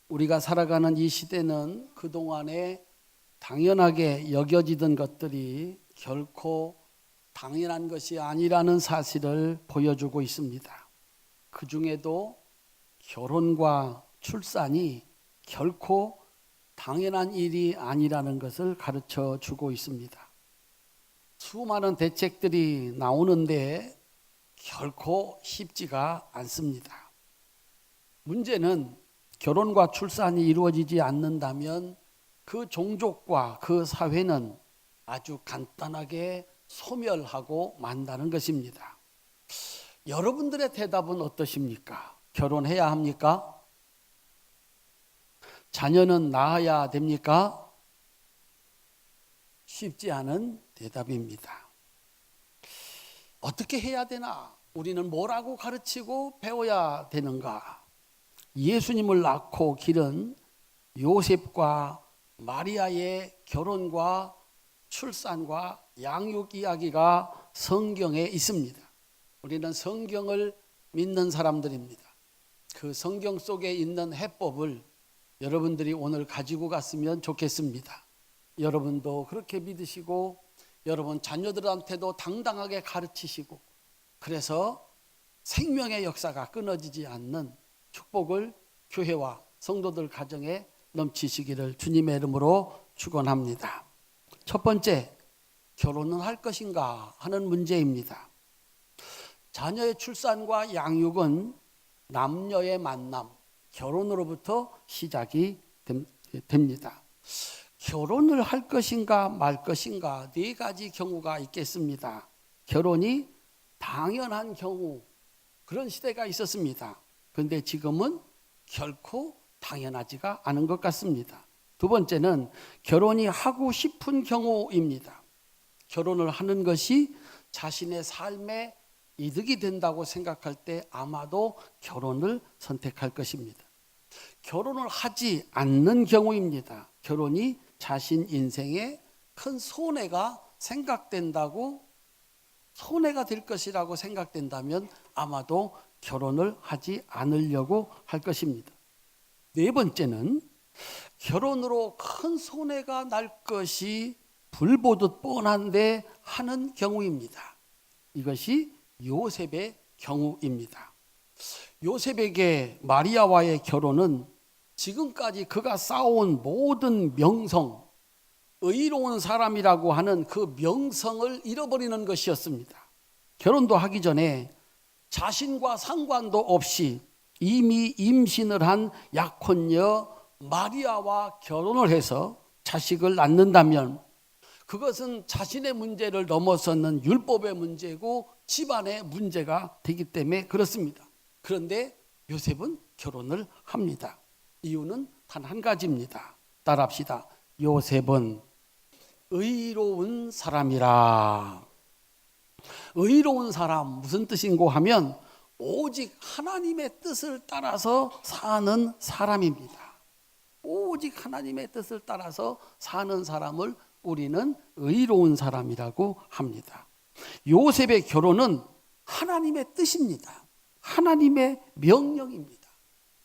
우리가 살아가는 이 시대는 그동안에 당연하게 여겨지던 것들이 결코 당연한 것이 아니라는 사실을 보여주고 있습니다. 그 중에도 결혼과 출산이 결코 당연한 일이 아니라는 것을 가르쳐 주고 있습니다. 수많은 대책들이 나오는데 결코 쉽지가 않습니다. 문제는 결혼과 출산이 이루어지지 않는다면 그 종족과 그 사회는 아주 간단하게 소멸하고 만다는 것입니다. 여러분들의 대답은 어떠십니까? 결혼해야 합니까? 자녀는 낳아야 됩니까? 쉽지 않은 대답입니다. 어떻게 해야 되나? 우리는 뭐라고 가르치고 배워야 되는가? 예수님을 낳고 기른 요셉과 마리아의 결혼과 출산과 양육 이야기가 성경에 있습니다. 우리는 성경을 믿는 사람들입니다. 그 성경 속에 있는 해법을 여러분들이 오늘 가지고 갔으면 좋겠습니다. 여러분도 그렇게 믿으시고 여러분 자녀들한테도 당당하게 가르치시고 그래서 생명의 역사가 끊어지지 않는 축복을 교회와 성도들 가정에 넘치시기를 주님의 이름으로 축원합니다. 첫 번째, 결혼은 할 것인가 하는 문제입니다. 자녀의 출산과 양육은 남녀의 만남, 결혼으로부터 시작이 됩니다. 결혼을 할 것인가 말 것인가 네 가지 경우가 있겠습니다. 결혼이 당연한 경우, 그런 시대가 있었습니다. 그런데 지금은 결코 당연하지가 않은 것 같습니다. 두 번째는 결혼이 하고 싶은 경우입니다. 결혼을 하는 것이 자신의 삶에 이득이 된다고 생각할 때 아마도 결혼을 선택할 것입니다. 결혼을 하지 않는 경우입니다. 결혼이 자신 인생에 큰 손해가 될 것이라고 생각된다면 아마도 결혼을 하지 않으려고 할 것입니다. 네 번째는 결혼으로 큰 손해가 날 것이 불보듯 뻔한데 하는 경우입니다. 이것이 요셉의 경우입니다. 요셉에게 마리아와의 결혼은 지금까지 그가 쌓아온 모든 명성, 의로운 사람이라고 하는 그 명성을 잃어버리는 것이었습니다. 결혼도 하기 전에 자신과 상관도 없이 이미 임신을 한 약혼녀 마리아와 결혼을 해서 자식을 낳는다면 그것은 자신의 문제를 넘어서는 율법의 문제고 집안의 문제가 되기 때문에 그렇습니다. 그런데 요셉은 결혼을 합니다. 이유는 단 한 가지입니다. 따라합시다. 요셉은 의로운 사람이라. 의로운 사람 무슨 뜻인고 하면 오직 하나님의 뜻을 따라서 사는 사람입니다. 오직 하나님의 뜻을 따라서 사는 사람을 우리는 의로운 사람이라고 합니다. 요셉의 결혼은 하나님의 뜻입니다. 하나님의 명령입니다.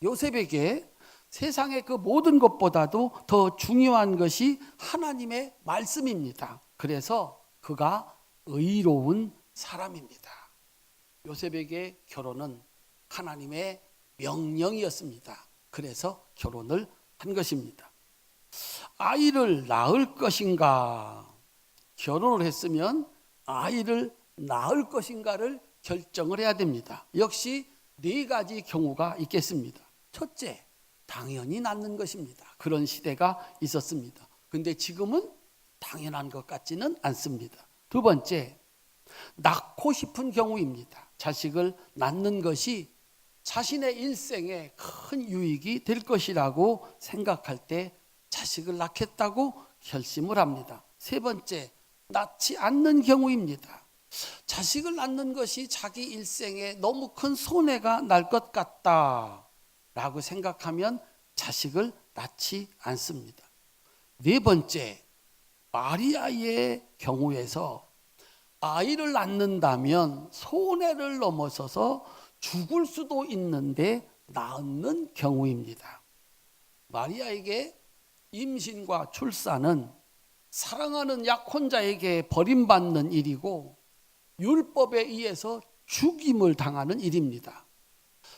요셉에게 세상의 그 모든 것보다도 더 중요한 것이 하나님의 말씀입니다. 그래서 그가 의로운 사람입니다. 요셉에게 결혼은 하나님의 명령이었습니다. 그래서 결혼을 한 것입니다. 아이를 낳을 것인가, 결혼을 했으면 아이를 낳을 것인가를 결정을 해야 됩니다. 역시 네 가지 경우가 있겠습니다. 첫째, 당연히 낳는 것입니다. 그런 시대가 있었습니다. 그런데 지금은 당연한 것 같지는 않습니다. 두 번째, 낳고 싶은 경우입니다. 자식을 낳는 것이 자신의 일생에 큰 유익이 될 것이라고 생각할 때 자식을 낳겠다고 결심을 합니다. 세 번째, 낳지 않는 경우입니다. 자식을 낳는 것이 자기 일생에 너무 큰 손해가 날 것 같다라고 생각하면 자식을 낳지 않습니다. 네 번째, 마리아의 경우에서 아이를 낳는다면 손해를 넘어서서 죽을 수도 있는데 낳는 경우입니다. 마리아에게 임신과 출산은 사랑하는 약혼자에게 버림받는 일이고 율법에 의해서 죽임을 당하는 일입니다.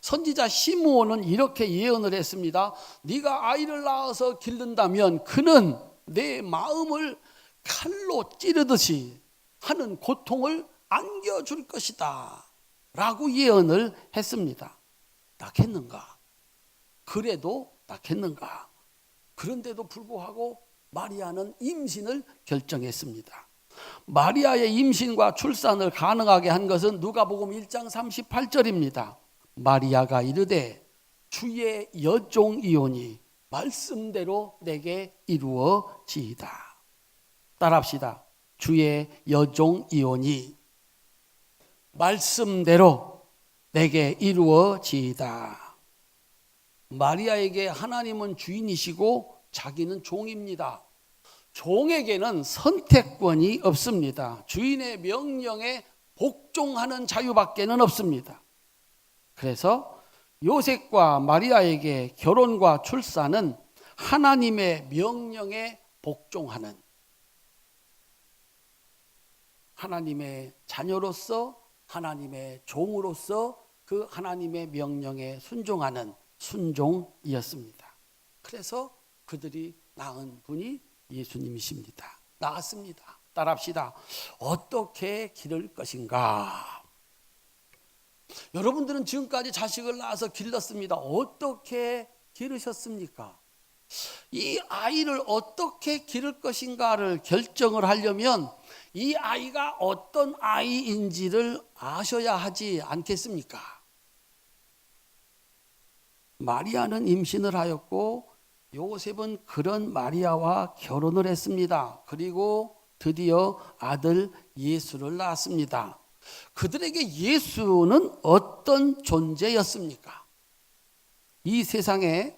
선지자 시므온은 이렇게 예언을 했습니다. 네가 아이를 낳아서 기른다면 그는 내 마음을 칼로 찌르듯이 하는 고통을 안겨줄 것이다 라고 예언을 했습니다. 낳겠는가? 그래도 낳겠는가? 그런데도 불구하고 마리아는 임신을 결정했습니다. 마리아의 임신과 출산을 가능하게 한 것은 누가복음 1장 38절입니다. 마리아가 이르되 주의 여종이오니 말씀대로 내게 이루어지이다. 따라합시다. 주의 여종이오니 말씀대로 내게 이루어지이다. 마리아에게 하나님은 주인이시고 자기는 종입니다. 종에게는 선택권이 없습니다. 주인의 명령에 복종하는 자유밖에는 없습니다. 그래서 요셉과 마리아에게 결혼과 출산은 하나님의 명령에 복종하는, 하나님의 자녀로서 하나님의 종으로서 그 하나님의 명령에 순종하는 순종이었습니다. 그래서 그들이 낳은 분이 예수님이십니다. 낳았습니다. 따라합시다. 어떻게 기를 것인가? 여러분들은 지금까지 자식을 낳아서 길렀습니다. 어떻게 기르셨습니까? 이 아이를 어떻게 기를 것인가를 결정을 하려면 이 아이가 어떤 아이인지를 아셔야 하지 않겠습니까? 마리아는 임신을 하였고 요셉은 그런 마리아와 결혼을 했습니다. 그리고 드디어 아들 예수를 낳았습니다. 그들에게 예수는 어떤 존재였습니까? 이 세상에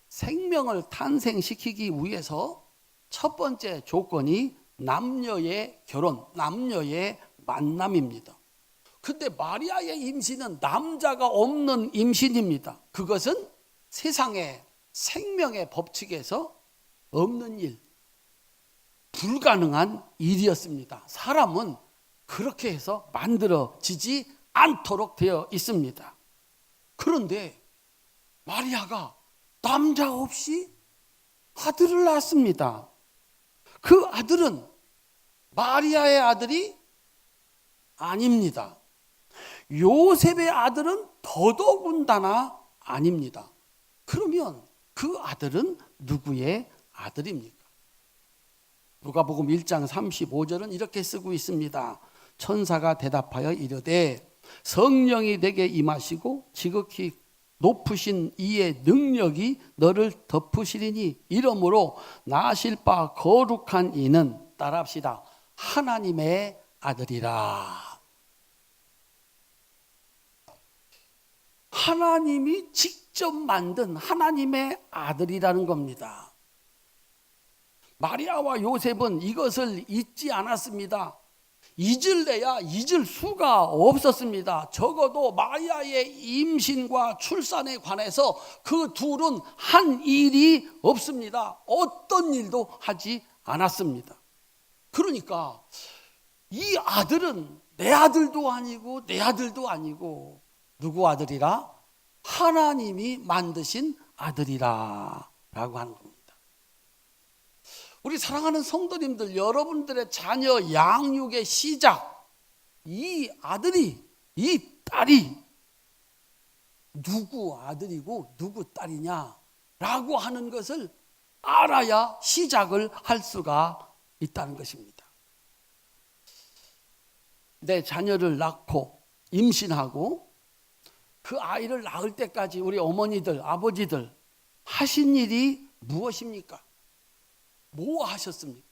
생명을 탄생시키기 위해서 첫 번째 조건이 남녀의 결혼, 남녀의 만남입니다. 근데 마리아의 임신은 남자가 없는 임신입니다. 그것은 세상의 생명의 법칙에서 없는 일, 불가능한 일이었습니다. 사람은 그렇게 해서 만들어지지 않도록 되어 있습니다. 그런데 마리아가 남자 없이 아들을 낳았습니다. 그 아들은 마리아의 아들이 아닙니다. 요셉의 아들은 더더군다나 아닙니다. 그러면 그 아들은 누구의 아들입니까? 누가복음 1장 35절은 이렇게 쓰고 있습니다. 천사가 대답하여 이르되 성령이 내게 임하시고 지극히 높으신 이의 능력이 너를 덮으시리니 이러므로 나실 바 거룩한 이는, 따라합시다, 하나님의 아들이라. 하나님이 직접 만든 하나님의 아들이라는 겁니다. 마리아와 요셉은 이것을 잊지 않았습니다. 잊을래야 잊을 수가 없었습니다. 적어도 마리아의 임신과 출산에 관해서 그 둘은 한 일이 없습니다. 어떤 일도 하지 않았습니다. 그러니까 이 아들은 내 아들도 아니고 내 아들도 아니고 누구 아들이라? 하나님이 만드신 아들이라 라고 하는 겁니다. 우리 사랑하는 성도님들, 여러분들의 자녀 양육의 시작, 이 아들이, 이 딸이 누구 아들이고 누구 딸이냐라고 하는 것을 알아야 시작을 할 수가 있다는 것입니다. 내 자녀를 낳고 임신하고 그 아이를 낳을 때까지 우리 어머니들, 아버지들 하신 일이 무엇입니까? 뭐 하셨습니까?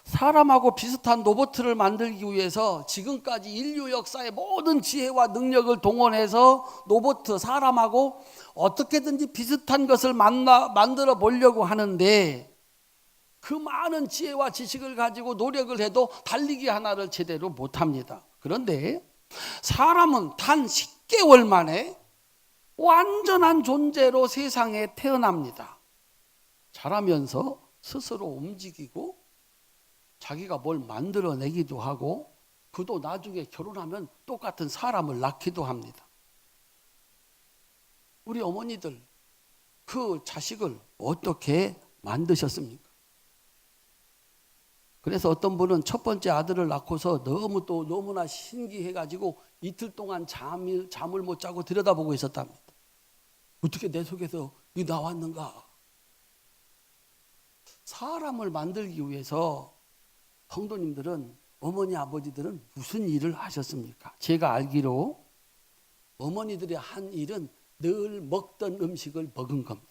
사람하고 비슷한 로봇을 만들기 위해서 지금까지 인류 역사의 모든 지혜와 능력을 동원해서 로봇, 사람하고 어떻게든지 비슷한 것을 만들어 보려고 하는데 그 많은 지혜와 지식을 가지고 노력을 해도 달리기 하나를 제대로 못합니다. 그런데 사람은 단 10개월 만에 완전한 존재로 세상에 태어납니다. 자라면서 스스로 움직이고 자기가 뭘 만들어내기도 하고 그도 나중에 결혼하면 똑같은 사람을 낳기도 합니다. 우리 어머니들 그 자식을 어떻게 만드셨습니까? 그래서 어떤 분은 첫 번째 아들을 낳고서 너무나 신기해가지고 이틀 동안 잠을 못 자고 들여다보고 있었답니다. 어떻게 내 속에서 이 나왔는가? 사람을 만들기 위해서 성도님들은, 어머니 아버지들은 무슨 일을 하셨습니까? 제가 알기로 어머니들이 한 일은 늘 먹던 음식을 먹은 겁니다.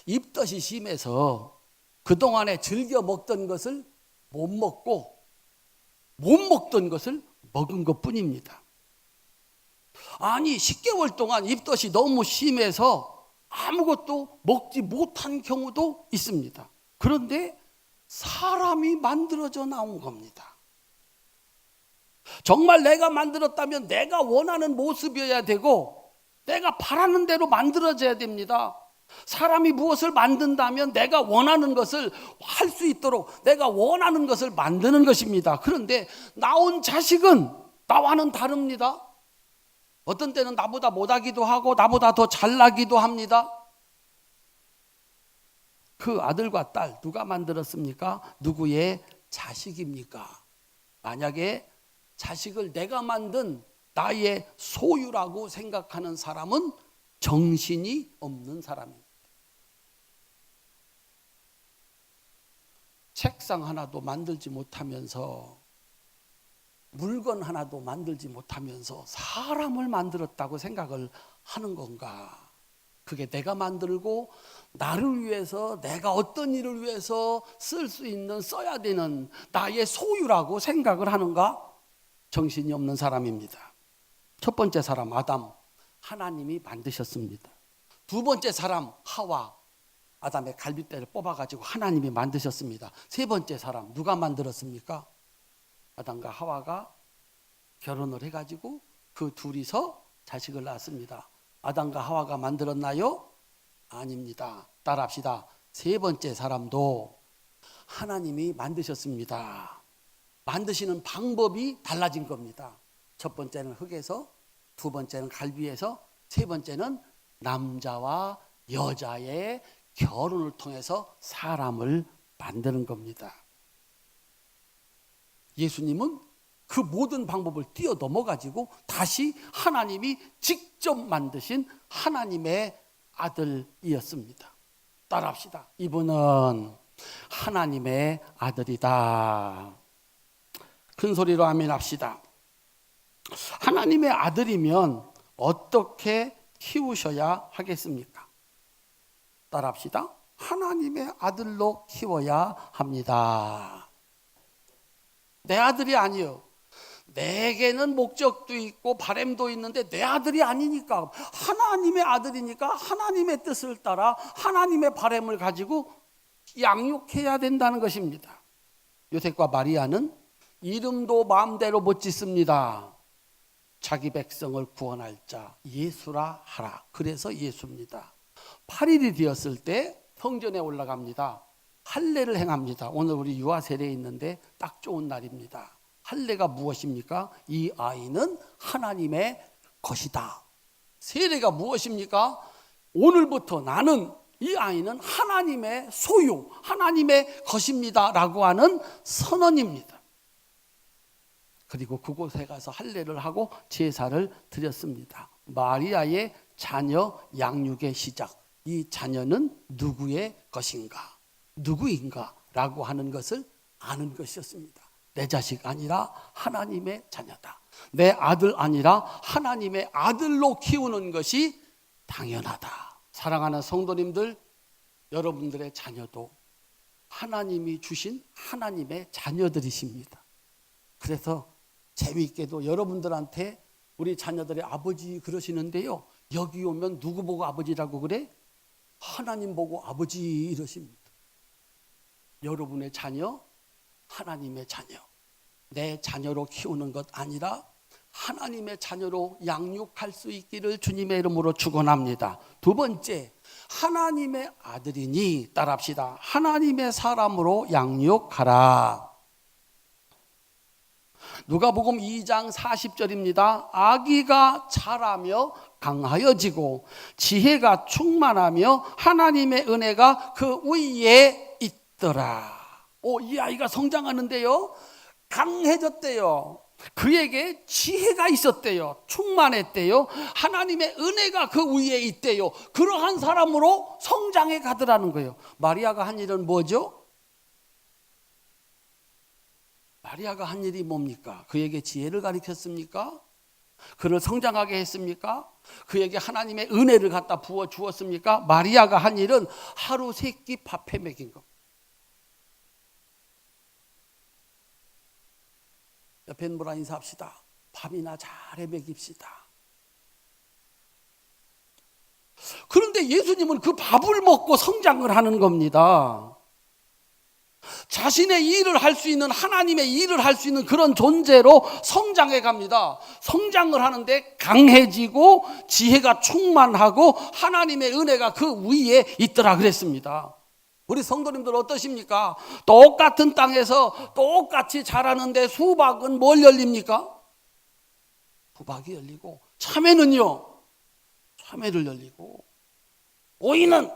입덧이 심해서 그동안에 즐겨 먹던 것을 못 먹고 못 먹던 것을 먹은 것뿐입니다. 아니 10개월 동안 입덧이 너무 심해서 아무것도 먹지 못한 경우도 있습니다. 그런데 사람이 만들어져 나온 겁니다. 정말 내가 만들었다면 내가 원하는 모습이어야 되고 내가 바라는 대로 만들어져야 됩니다. 사람이 무엇을 만든다면 내가 원하는 것을 할 수 있도록 내가 원하는 것을 만드는 것입니다. 그런데 나온 자식은 나와는 다릅니다. 어떤 때는 나보다 못하기도 하고 나보다 더 잘나기도 합니다. 그 아들과 딸 누가 만들었습니까? 누구의 자식입니까? 만약에 자식을 내가 만든 나의 소유라고 생각하는 사람은 정신이 없는 사람입니다. 책상 하나도 만들지 못하면서 물건 하나도 만들지 못하면서 사람을 만들었다고 생각을 하는 건가? 그게 내가 만들고 나를 위해서 내가 어떤 일을 위해서 쓸 수 있는 써야 되는 나의 소유라고 생각을 하는가? 정신이 없는 사람입니다. 첫 번째 사람 아담, 하나님이 만드셨습니다. 두 번째 사람 하와, 아담의 갈빗대를 뽑아가지고 하나님이 만드셨습니다. 세 번째 사람 누가 만들었습니까? 아담과 하와가 결혼을 해가지고 그 둘이서 자식을 낳았습니다. 아담과 하와가 만들었나요? 아닙니다. 따라합시다. 세 번째 사람도 하나님이 만드셨습니다. 만드시는 방법이 달라진 겁니다. 첫 번째는 흙에서, 두 번째는 갈비에서, 세 번째는 남자와 여자의 결혼을 통해서 사람을 만드는 겁니다. 예수님은 그 모든 방법을 뛰어넘어가지고 다시 하나님이 직접 만드신 하나님의 아들이었습니다. 따라합시다. 이분은 하나님의 아들이다. 큰 소리로 아멘 합시다. 하나님의 아들이면 어떻게 키우셔야 하겠습니까? 따라합시다. 하나님의 아들로 키워야 합니다. 내 아들이 아니요. 내게는 목적도 있고 바람도 있는데 내 아들이 아니니까, 하나님의 아들이니까 하나님의 뜻을 따라 하나님의 바람을 가지고 양육해야 된다는 것입니다. 요셉과 마리아는 이름도 마음대로 못 짓습니다. 자기 백성을 구원할 자 예수라 하라. 그래서 예수입니다. 8일이 되었을 때 성전에 올라갑니다. 할례를 행합니다. 오늘 우리 유아 세례에 있는데 딱 좋은 날입니다. 할례가 무엇입니까? 이 아이는 하나님의 것이다. 세례가 무엇입니까? 오늘부터 나는, 이 아이는 하나님의 소유, 하나님의 것입니다 라고 하는 선언입니다. 그리고 그곳에 가서 할례를 하고 제사를 드렸습니다. 마리아의 자녀 양육의 시작. 이 자녀는 누구의 것인가? 누구인가? 라고 하는 것을 아는 것이었습니다. 내 자식 아니라 하나님의 자녀다. 내 아들 아니라 하나님의 아들로 키우는 것이 당연하다. 사랑하는 성도님들, 여러분들의 자녀도 하나님이 주신 하나님의 자녀들이십니다. 그래서 재미있게도 여러분들한테 우리 자녀들의 아버지 그러시는데요, 여기 오면 누구 보고 아버지라고 그래? 하나님 보고 아버지 이러십니다. 여러분의 자녀, 하나님의 자녀, 내 자녀로 키우는 것 아니라 하나님의 자녀로 양육할 수 있기를 주님의 이름으로 축원합니다. 두 번째, 하나님의 아들이니 따라합시다. 하나님의 사람으로 양육하라. 누가복음 2장 40절입니다. 아기가 자라며 강하여지고 지혜가 충만하며 하나님의 은혜가 그 위에 있더라. 이 아이가 성장하는데요, 강해졌대요. 그에게 지혜가 있었대요. 충만했대요. 하나님의 은혜가 그 위에 있대요. 그러한 사람으로 성장해 가더라는 거예요. 마리아가 한 일은 뭐죠? 마리아가 한 일이 뭡니까? 그에게 지혜를 가르쳤습니까? 그를 성장하게 했습니까? 그에게 하나님의 은혜를 갖다 부어 주었습니까? 마리아가 한 일은 하루 세 끼 밥해 먹인 것. 옆에 있는 분과 인사합시다. 밥이나 잘해 먹입시다. 그런데 예수님은 그 밥을 먹고 성장을 하는 겁니다. 자신의 일을 할 수 있는, 하나님의 일을 할 수 있는 그런 존재로 성장해 갑니다. 성장을 하는데 강해지고 지혜가 충만하고 하나님의 은혜가 그 위에 있더라 그랬습니다. 우리 성도님들 어떠십니까? 똑같은 땅에서 똑같이 자라는데 수박은 뭘 열립니까? 수박이 열리고, 참외는요, 참외를 열리고, 오이는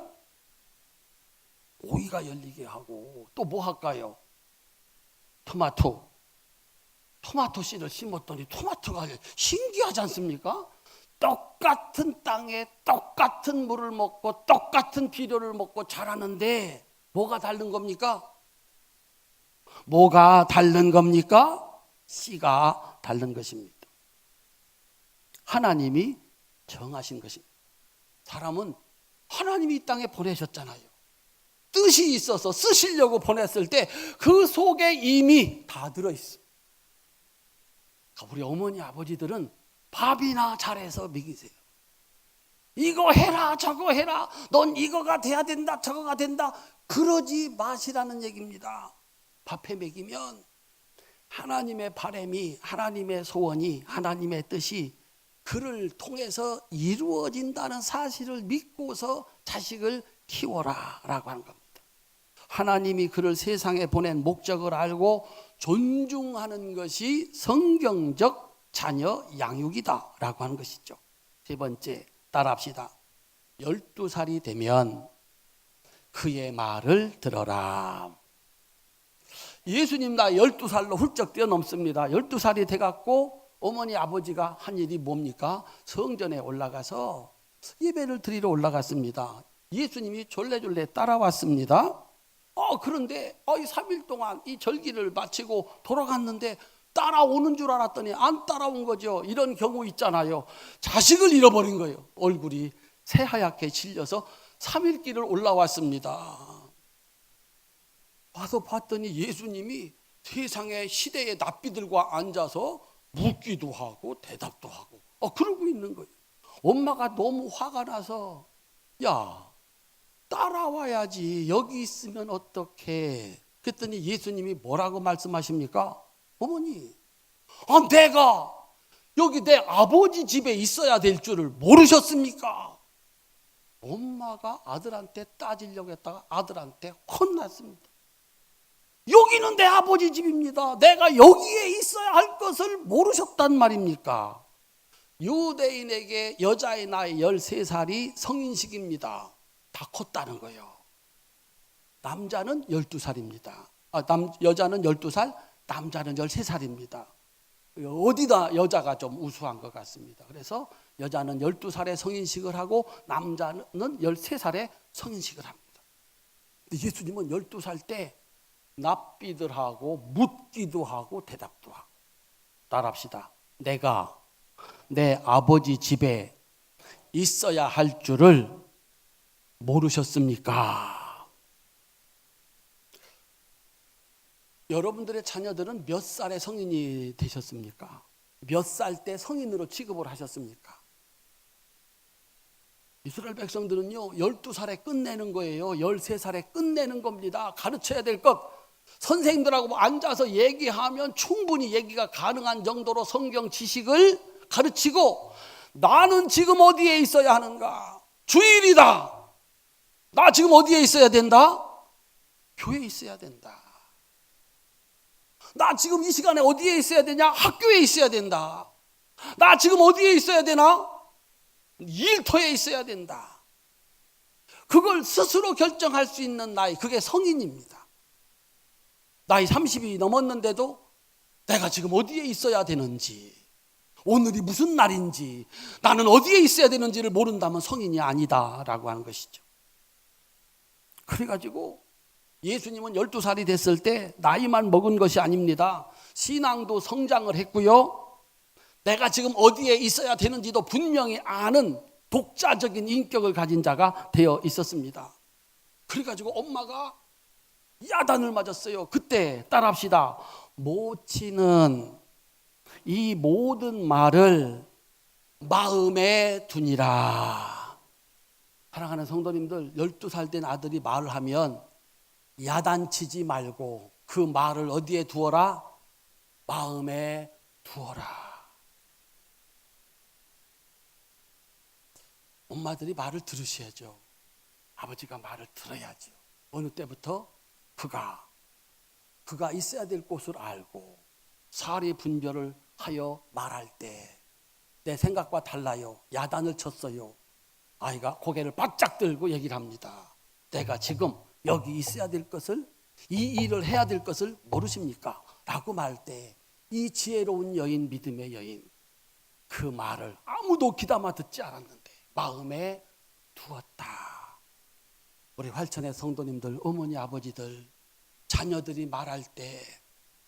오이가 열리게 하고, 또 뭐 할까요? 토마토 씨를 심었더니 토마토가 신기하지 않습니까? 똑같은 땅에 똑같은 물을 먹고 똑같은 비료를 먹고 자라는데 뭐가 다른 겁니까? 뭐가 다른 겁니까? 씨가 다른 것입니다. 하나님이 정하신 것입니다. 사람은 하나님이 이 땅에 보내셨잖아요. 뜻이 있어서 쓰시려고 보냈을 때 그 속에 이미 다 들어있어. 우리 어머니 아버지들은 밥이나 잘해서 먹이세요. 이거 해라 저거 해라, 넌 이거가 돼야 된다 저거가 된다, 그러지 마시라는 얘기입니다. 밥해 먹이면 하나님의 바람이, 하나님의 소원이, 하나님의 뜻이 그를 통해서 이루어진다는 사실을 믿고서 자식을 키워라 라고 하는 겁니다. 하나님이 그를 세상에 보낸 목적을 알고 존중하는 것이 성경적 자녀 양육이다 라고 하는 것이죠. 세 번째, 따라합시다. 12살이 되면 그의 말을 들어라. 예수님 나 12살로 훌쩍 뛰어넘습니다. 12살이 돼갖고 어머니 아버지가 한 일이 뭡니까? 성전에 올라가서 예배를 드리러 올라갔습니다. 예수님이 졸래졸래 따라왔습니다. 그런데 이 3일 동안 이 절기를 마치고 돌아갔는데 따라오는 줄 알았더니 안 따라온 거죠. 이런 경우 있잖아요. 자식을 잃어버린 거예요. 얼굴이 새하얗게 질려서 3일 길을 올라왔습니다. 와서 봤더니 예수님이 세상의 시대의 납비들과 앉아서 묻기도 하고 대답도 하고 그러고 있는 거예요. 엄마가 너무 화가 나서, 야, 따라와야지, 여기 있으면 어떡해. 그랬더니 예수님이 뭐라고 말씀하십니까? 어머니, 내가 여기 내 아버지 집에 있어야 될 줄을 모르셨습니까? 엄마가 아들한테 따지려고 했다가 아들한테 혼났습니다. 여기는 내 아버지 집입니다. 내가 여기에 있어야 할 것을 모르셨단 말입니까? 유대인에게 여자의 나이 13살이 성인식입니다. 다 컸다는 거예요. 남자는 12살입니다. 여자는 12살, 남자는 13살입니다. 어디다 여자가 좀 우수한 것 같습니다. 그래서 여자는 12살에 성인식을 하고 남자는 13살에 성인식을 합니다. 근데 예수님은 12살 때 납비들하고 묻기도 하고 대답도 하고. 따라합시다. 내가 내 아버지 집에 있어야 할 줄을 모르셨습니까? 여러분들의 자녀들은 몇 살에 성인이 되셨습니까? 몇 살 때 성인으로 취급을 하셨습니까? 이스라엘 백성들은요 12살에 끝내는 거예요. 13살에 끝내는 겁니다. 가르쳐야 될 것 선생님들하고 앉아서 얘기하면 충분히 얘기가 가능한 정도로 성경 지식을 가르치고, 나는 지금 어디에 있어야 하는가? 주일이다. 나 지금 어디에 있어야 된다? 교회에 있어야 된다. 나 지금 이 시간에 어디에 있어야 되냐? 학교에 있어야 된다. 나 지금 어디에 있어야 되나? 일터에 있어야 된다. 그걸 스스로 결정할 수 있는 나이, 그게 성인입니다. 나이 30이 넘었는데도 내가 지금 어디에 있어야 되는지, 오늘이 무슨 날인지, 나는 어디에 있어야 되는지를 모른다면 성인이 아니다라고 하는 것이죠. 그래가지고 예수님은 12살이 됐을 때 나이만 먹은 것이 아닙니다. 신앙도 성장을 했고요. 내가 지금 어디에 있어야 되는지도 분명히 아는 독자적인 인격을 가진 자가 되어 있었습니다. 그래가지고 엄마가 야단을 맞았어요. 그때 따라합시다. 모치는 이 모든 말을 마음에 두니라. 사랑하는 성도님들, 12살 된 아들이 말을 하면 야단치지 말고 그 말을 어디에 두어라? 마음에 두어라. 엄마들이 말을 들으셔야죠. 아버지가 말을 들어야죠. 어느 때부터? 그가 있어야 될 곳을 알고 사리 분별을 하여 말할 때 내 생각과 달라요. 야단을 쳤어요. 아이가 고개를 바짝 들고 얘기를 합니다. 내가 지금 여기 있어야 될 것을, 이 일을 해야 될 것을 모르십니까? 라고 말할 때 이 지혜로운 여인, 믿음의 여인, 그 말을 아무도 귀담아 듣지 않았는데 마음에 두었다. 우리 활천의 성도님들, 어머니, 아버지들, 자녀들이 말할 때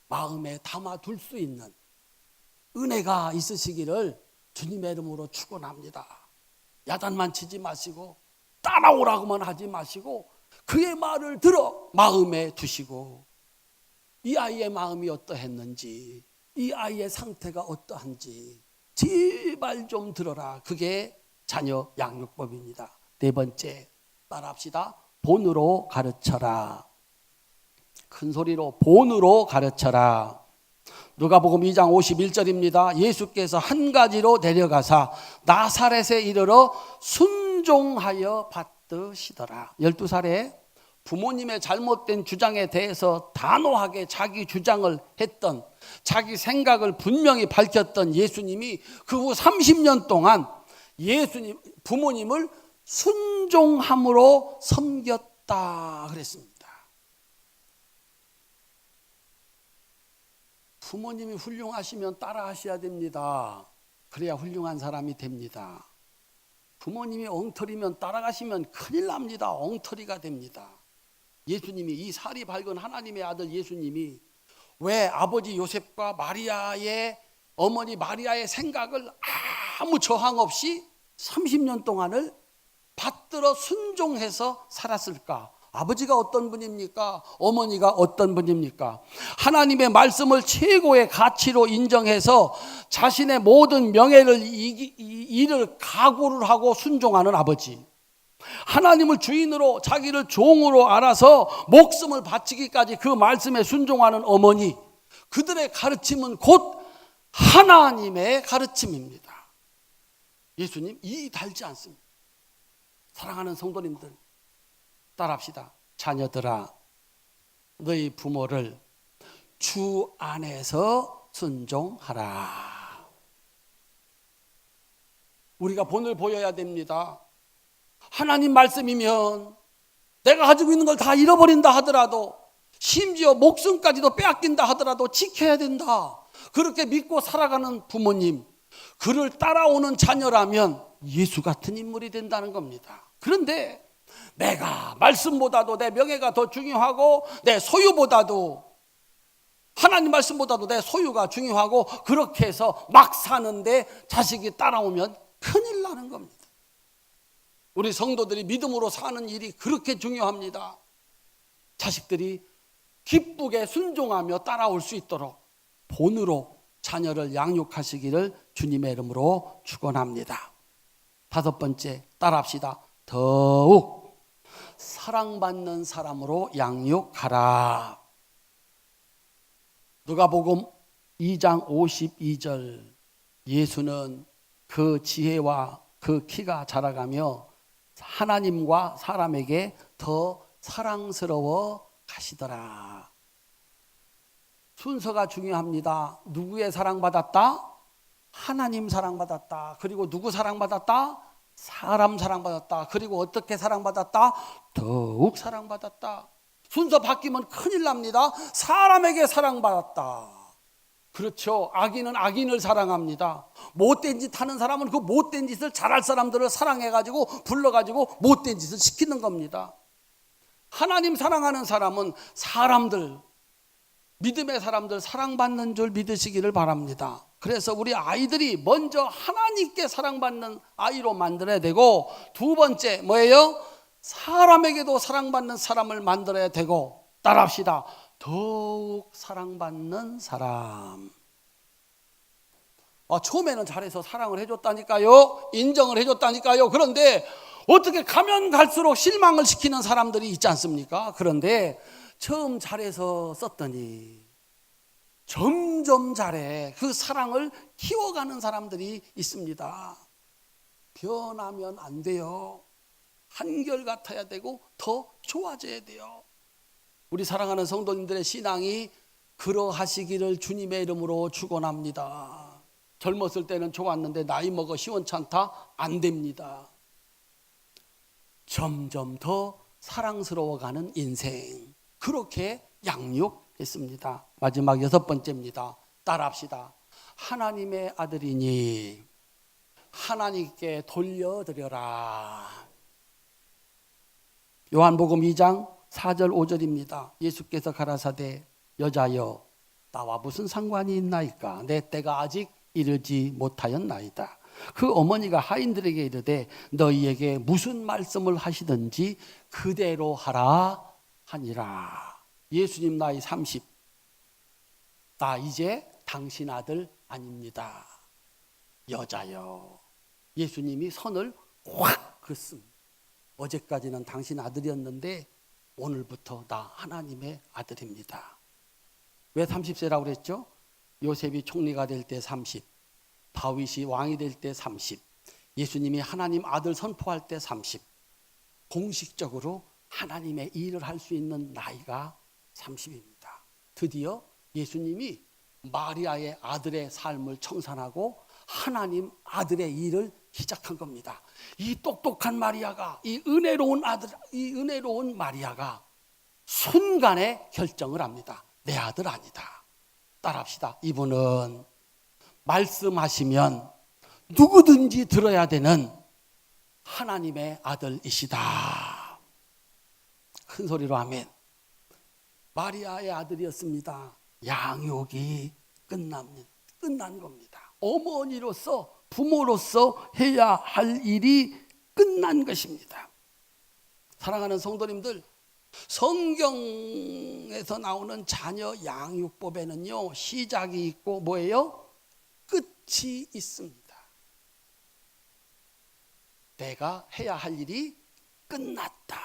마음에 담아둘 수 있는 은혜가 있으시기를 주님의 이름으로 축원합니다. 야단만 치지 마시고 따라오라고만 하지 마시고 그의 말을 들어 마음에 두시고, 이 아이의 마음이 어떠했는지, 이 아이의 상태가 어떠한지 제발 좀 들어라. 그게 자녀 양육법입니다. 네 번째, 따라합시다. 본으로 가르쳐라. 큰 소리로 본으로 가르쳐라. 누가복음 2장 51절입니다. 예수께서 한 가지로 내려가사 나사렛에 이르러 순종하여 받드시더라. 12살에 부모님의 잘못된 주장에 대해서 단호하게 자기 주장을 했던, 자기 생각을 분명히 밝혔던 예수님이 그 후 30년 동안 부모님을 순종함으로 섬겼다 그랬습니다. 부모님이 훌륭하시면 따라하셔야 됩니다. 그래야 훌륭한 사람이 됩니다. 부모님이 엉터리면 따라가시면 큰일 납니다. 엉터리가 됩니다. 예수님이, 이 살이 밝은 하나님의 아들 예수님이 왜 아버지 요셉과 마리아의, 어머니 마리아의 생각을 아무 저항 없이 30년 동안을 받들어 순종해서 살았을까? 아버지가 어떤 분입니까? 어머니가 어떤 분입니까? 하나님의 말씀을 최고의 가치로 인정해서 자신의 모든 명예를 잃을 각오를 하고 순종하는 아버지, 하나님을 주인으로 자기를 종으로 알아서 목숨을 바치기까지 그 말씀에 순종하는 어머니, 그들의 가르침은 곧 하나님의 가르침입니다. 예수님 이 달지 않습니다. 사랑하는 성도님들, 따라합시다. 자녀들아, 너희 부모를 주 안에서 순종하라. 우리가 본을 보여야 됩니다. 하나님 말씀이면 내가 가지고 있는 걸 다 잃어버린다 하더라도, 심지어 목숨까지도 빼앗긴다 하더라도 지켜야 된다. 그렇게 믿고 살아가는 부모님, 그를 따라오는 자녀라면 예수 같은 인물이 된다는 겁니다. 그런데 내가 말씀보다도 내 명예가 더 중요하고 내 소유보다도, 하나님 말씀보다도 내 소유가 중요하고 그렇게 해서 막 사는데 자식이 따라오면 큰일 나는 겁니다. 우리 성도들이 믿음으로 사는 일이 그렇게 중요합니다. 자식들이 기쁘게 순종하며 따라올 수 있도록 본으로 자녀를 양육하시기를 주님의 이름으로 축원합니다. 다섯 번째, 따라합시다. 더욱 사랑받는 사람으로 양육하라. 누가복음 2장 52절, 예수는 그 지혜와 그 키가 자라가며 하나님과 사람에게 더 사랑스러워 가시더라. 순서가 중요합니다. 누구의 사랑받았다? 하나님 사랑받았다. 그리고 누구 사랑받았다? 사람 사랑받았다. 그리고 어떻게 사랑받았다? 더욱 사랑받았다. 순서 바뀌면 큰일 납니다. 사람에게 사랑받았다. 그렇죠. 악인은 악인을 사랑합니다. 못된 짓 하는 사람은 그 못된 짓을 잘할 사람들을 사랑해가지고 불러가지고 못된 짓을 시키는 겁니다. 하나님 사랑하는 사람은 사람들, 믿음의 사람들 사랑받는 줄 믿으시기를 바랍니다. 그래서 우리 아이들이 먼저 하나님께 사랑받는 아이로 만들어야 되고, 두 번째 뭐예요? 사람에게도 사랑받는 사람을 만들어야 되고, 따라합시다. 더욱 사랑받는 사람. 처음에는 잘해서 사랑을 해줬다니까요. 인정을 해줬다니까요. 그런데 어떻게 가면 갈수록 실망을 시키는 사람들이 있지 않습니까? 그런데 처음 잘해서 썼더니 점점 잘해. 그 사랑을 키워가는 사람들이 있습니다. 변하면 안 돼요. 한결같아야 되고 더 좋아져야 돼요. 우리 사랑하는 성도님들의 신앙이 그러하시기를 주님의 이름으로 축원합니다. 젊었을 때는 좋았는데 나이 먹어 시원찮다? 안 됩니다. 점점 더 사랑스러워가는 인생, 그렇게 양육했습니다. 마지막 6번째입니다. 따라합시다. 하나님의 아들이니 하나님께 돌려드려라. 요한복음 2장 4절 5절입니다. 예수께서 가라사대 여자여 나와 무슨 상관이 있나이까? 내 때가 아직 이르지 못하였나이다. 그 어머니가 하인들에게 이르되 너희에게 무슨 말씀을 하시든지 그대로 하라 하니라. 예수님 나이 30. 나 이제 당신 아들 아닙니다. 여자여. 예수님이 선을 확 긋습니다. 어제까지는 당신 아들이었는데 오늘부터 나 하나님의 아들입니다. 왜 30세라고 그랬죠? 요셉이 총리가 될 때 30, 다윗이 왕이 될 때 30, 예수님이 하나님 아들 선포할 때 30. 공식적으로 하나님의 일을 할 수 있는 나이가 30입니다. 드디어 예수님이 마리아의 아들의 삶을 청산하고 하나님 아들의 일을 시작한 겁니다. 이 똑똑한 마리아가, 이 은혜로운 마리아가 순간에 결정을 합니다. 내 아들 아니다. 따라합시다. 이분은 말씀하시면 누구든지 들어야 되는 하나님의 아들이시다. 큰 소리로 아멘. 마리아의 아들이었습니다. 양육이 끝난 겁니다. 어머니로서, 부모로서 해야 할 일이 끝난 것입니다. 사랑하는 성도님들, 성경에서 나오는 자녀 양육법에는요, 시작이 있고 뭐예요? 끝이 있습니다. 내가 해야 할 일이 끝났다.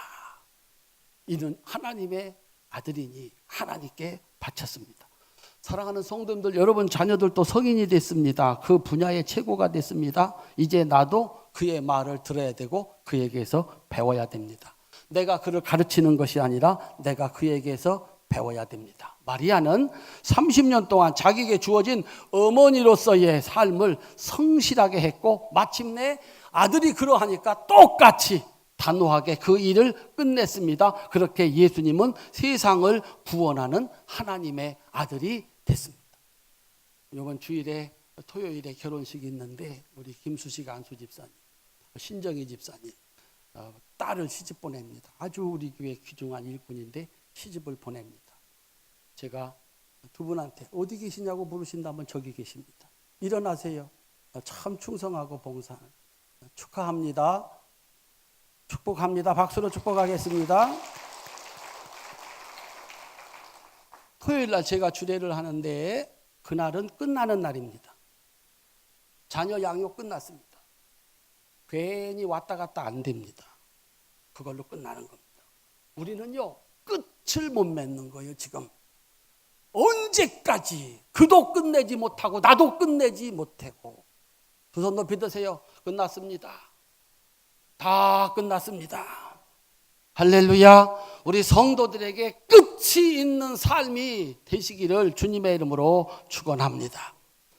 이는 하나님의 아들이니 하나님께 바쳤습니다. 사랑하는 성도님들, 여러분 자녀들도 성인이 됐습니다. 그 분야의 최고가 됐습니다. 이제 나도 그의 말을 들어야 되고 그에게서 배워야 됩니다. 내가 그를 가르치는 것이 아니라 내가 그에게서 배워야 됩니다. 마리아는 30년 동안 자기에게 주어진 어머니로서의 삶을 성실하게 했고 마침내 아들이 그러하니까 똑같이 단호하게 그 일을 끝냈습니다. 그렇게 예수님은 세상을 구원하는 하나님의 아들이 됐습니다. 이번 주일에 토요일에 결혼식이 있는데 우리 김수식 안수 집사님, 신정희 집사님 딸을 시집 보냅니다. 아주 우리 교회 귀중한 일꾼인데 시집을 보냅니다. 제가 두 분한테 어디 계시냐고 물으신다면 저기 계십니다. 일어나세요. 참 충성하고 봉사하는 축하합니다. 축복합니다. 박수로 축복하겠습니다. 토요일 날 제가 주례를 하는데 그날은 끝나는 날입니다. 자녀 양육 끝났습니다. 괜히 왔다 갔다 안 됩니다. 그걸로 끝나는 겁니다. 우리는요, 끝을 못 맺는 거예요, 지금. 언제까지 그도 끝내지 못하고 나도 끝내지 못하고. 두 손 높이 드세요. 끝났습니다. 다 끝났습니다. 할렐루야. 우리 성도들에게 끝이 있는 삶이 되시기를 주님의 이름으로 축원합니다.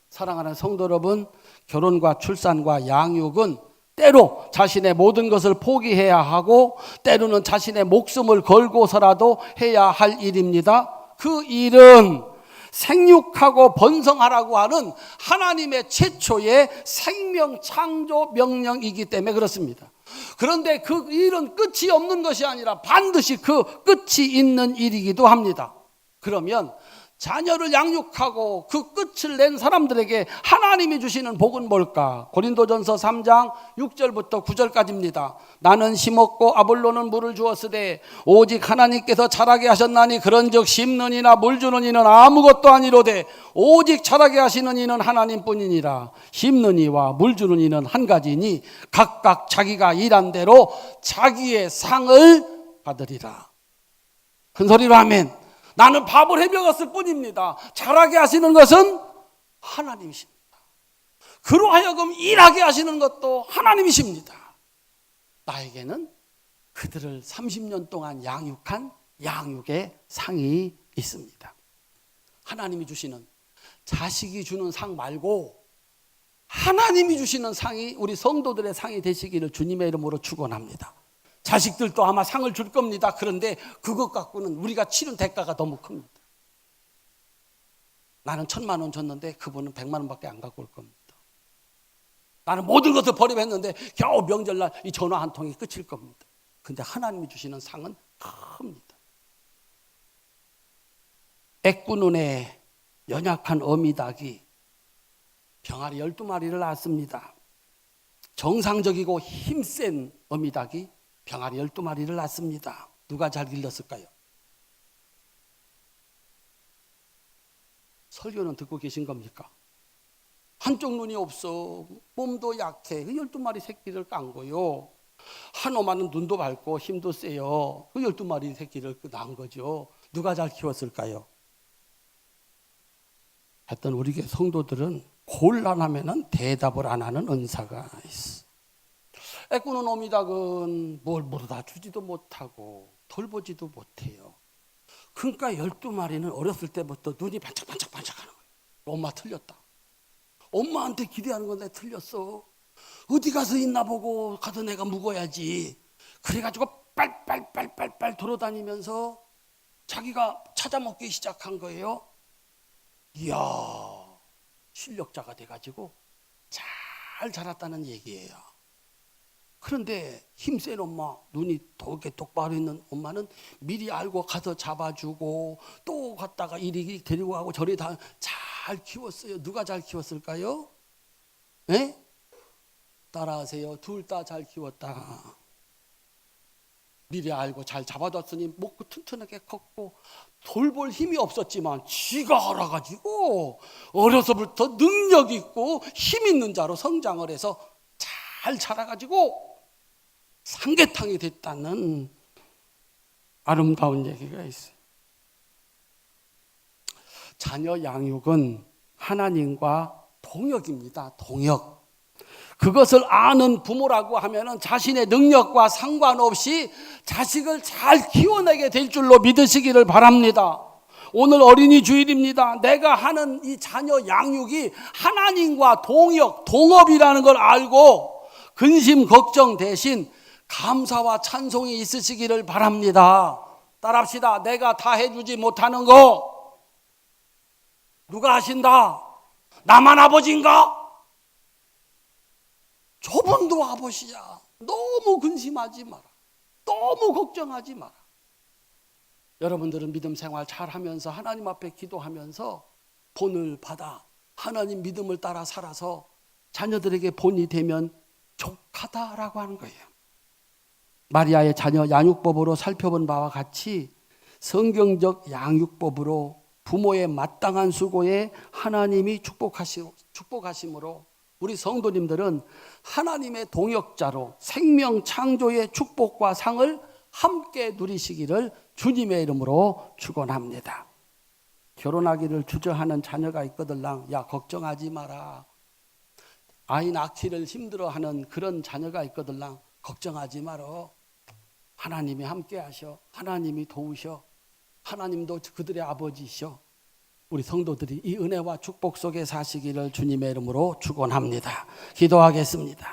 사랑하는 성도 여러분, 결혼과 출산과 양육은 때로 자신의 모든 것을 포기해야 하고 때로는 자신의 목숨을 걸고서라도 해야 할 일입니다. 그 일은 생육하고 번성하라고 하는 하나님의 최초의 생명 창조 명령이기 때문에 그렇습니다. 그런데 그 일은 끝이 없는 것이 아니라 반드시 그 끝이 있는 일이기도 합니다. 그러면 자녀를 양육하고 그 끝을 낸 사람들에게 하나님이 주시는 복은 뭘까? 고린도전서 3장 6절부터 9절까지입니다. 나는 심었고 아볼로는 물을 주었으되 오직 하나님께서 자라게 하셨나니 그런즉 심는 이나 물 주는 이는 아무것도 아니로되 오직 자라게 하시는 이는 하나님뿐이니라. 심는 이와 물 주는 이는 한 가지니 각각 자기가 일한 대로 자기의 상을 받으리라. 큰 소리로 아멘. 나는 밥을 해먹었을 뿐입니다. 자라게 하시는 것은 하나님이십니다. 그로 하여금 일하게 하시는 것도 하나님이십니다. 나에게는 그들을 30년 동안 양육한 양육의 상이 있습니다. 하나님이 주시는, 자식이 주는 상 말고 하나님이 주시는 상이 우리 성도들의 상이 되시기를 주님의 이름으로 축원합니다. 자식들도 아마 상을 줄 겁니다. 그런데 그것 갖고는 우리가 치른 대가가 너무 큽니다. 나는 1,000만 원 줬는데 그분은 100만 원밖에 안 갖고 올 겁니다. 나는 모든 것을 버림했는데 겨우 명절날 이 전화 한 통이 끝일 겁니다. 근데 하나님이 주시는 상은 큽니다. 애꾸눈에 연약한 어미닭이 병아리 12마리를 낳았습니다. 정상적이고 힘센 어미닭이 병아리 12마리를 낳습니다. 누가 잘 길렀을까요? 설교는 듣고 계신 겁니까? 한쪽 눈이 없어, 몸도 약해, 그 12마리 새끼를 깐 거요. 한 오마는 눈도 밝고 힘도 세요. 그 12마리 새끼를 낳은 거죠. 누가 잘 키웠을까요? 하여튼 우리 교회 성도들은 곤란하면 대답을 안 하는 은사가 있어. 애꾸는 어미닭은 뭘 물어다 주지도 못하고 돌보지도 못해요. 그러니까 12마리는 어렸을 때부터 눈이 반짝반짝반짝하는 거예요. 엄마 틀렸다. 엄마한테 기대하는 건데 틀렸어. 어디 가서 있나 보고 가서 내가 묵어야지. 그래가지고 빨빨빨빨빨 돌아다니면서 자기가 찾아먹기 시작한 거예요. 이야, 실력자가 돼가지고 잘 자랐다는 얘기예요. 그런데 힘센 엄마, 눈이 되게 똑바로 있는 엄마는 미리 알고 가서 잡아주고 또 갔다가 이리 데리고 가고 저리 다 잘 키웠어요. 누가 잘 키웠을까요? 네? 따라하세요. 둘 다 잘 키웠다. 미리 알고 잘 잡아줬으니 먹고 튼튼하게 컸고 돌볼 힘이 없었지만 지가 알아가지고 어려서부터 능력 있고 힘 있는 자로 성장을 해서 잘 자라가지고 삼계탕이 됐다는 아름다운 얘기가 있어요. 자녀 양육은 하나님과 동역입니다. 동역. 그것을 아는 부모라고 하면은 자신의 능력과 상관없이 자식을 잘 키워내게 될 줄로 믿으시기를 바랍니다. 오늘 어린이 주일입니다. 내가 하는 이 자녀 양육이 하나님과 동역, 동업이라는 걸 알고 근심 걱정 대신 감사와 찬송이 있으시기를 바랍니다. 따라합시다. 내가 다 해주지 못하는 거 누가 하신다? 나만 아버지인가? 저분도 아버지야. 너무 근심하지 마라. 너무 걱정하지 마라. 여러분들은 믿음 생활 잘하면서 하나님 앞에 기도하면서 본을 받아 하나님 믿음을 따라 살아서 자녀들에게 본이 되면 족하다라고 하는 거예요. 마리아의 자녀 양육법으로 살펴본 바와 같이 성경적 양육법으로 부모의 마땅한 수고에 하나님이 축복하심으로 우리 성도님들은 하나님의 동역자로 생명 창조의 축복과 상을 함께 누리시기를 주님의 이름으로 축원합니다. 결혼하기를 주저하는 자녀가 있거들랑 야 걱정하지 마라. 아이 낳기를 힘들어하는 그런 자녀가 있거들랑 걱정하지 말어. 하나님이 함께 하셔. 하나님이 도우셔. 하나님도 그들의 아버지셔. 우리 성도들이 이 은혜와 축복 속에 사시기를 주님의 이름으로 축원합니다. 기도하겠습니다.